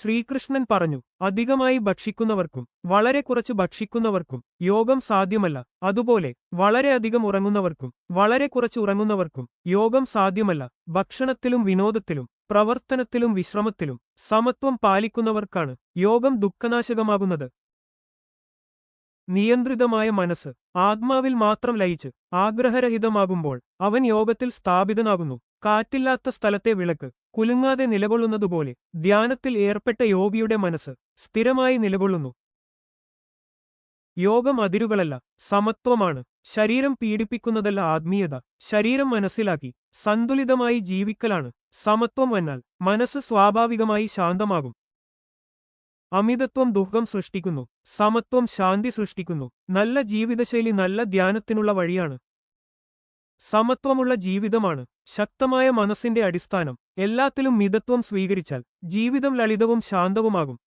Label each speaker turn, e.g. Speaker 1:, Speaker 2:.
Speaker 1: ശ്രീകൃഷ്ണൻ പറഞ്ഞു, അധികമായി ഭക്ഷിക്കുന്നവർക്കും വളരെ കുറച്ച് ഭക്ഷിക്കുന്നവർക്കും യോഗം സാധ്യമല്ല. അതുപോലെ വളരെയധികം ഉറങ്ങുന്നവർക്കും വളരെ കുറച്ച് ഉറങ്ങുന്നവർക്കും യോഗം സാധ്യമല്ല. ഭക്ഷണത്തിലും വിനോദത്തിലും പ്രവർത്തനത്തിലും വിശ്രമത്തിലും സമത്വം പാലിക്കുന്നവർക്കാണ് യോഗം ദുഃഖനാശകമാകുന്നത്. നിയന്ത്രിതമായ മനസ്സ് ആത്മാവിൽ മാത്രം ലയിച്ച് ആഗ്രഹരഹിതമാകുമ്പോൾ അവൻ യോഗത്തിൽ സ്ഥാപിതനാകുന്നു. കാറ്റില്ലാത്ത സ്ഥലത്തെ വിളക്ക് കുലുങ്ങാതെ നിലകൊള്ളുന്നതുപോലെ ധ്യാനത്തിൽ ഏർപ്പെട്ട യോഗിയുടെ മനസ്സ് സ്ഥിരമായി നിലകൊള്ളുന്നു. യോഗം അതിരുകളല്ല, സമത്വമാണ്. ശരീരം പീഡിപ്പിക്കുന്നതല്ല ആത്മീയത. ശരീരം മനസ്സിലാക്കി സന്തുലിതമായി ജീവിക്കലാണ് സമത്വം. വന്നാൽ മനസ്സ് സ്വാഭാവികമായി ശാന്തമാകും. അമിതത്വം ദുഃഖം സൃഷ്ടിക്കുന്നു, സമത്വം ശാന്തി സൃഷ്ടിക്കുന്നു. നല്ല ജീവിതശൈലി നല്ല ധ്യാനത്തിനുള്ള വഴിയാണ്. സമത്വമുള്ള ജീവിതമാണ് ശക്തമായ മനസ്സിന്റെ അടിസ്ഥാനം. എല്ലാത്തിലും മിതത്വം സ്വീകരിച്ചാൽ ജീവിതം ലളിതവും ശാന്തവുമാകും.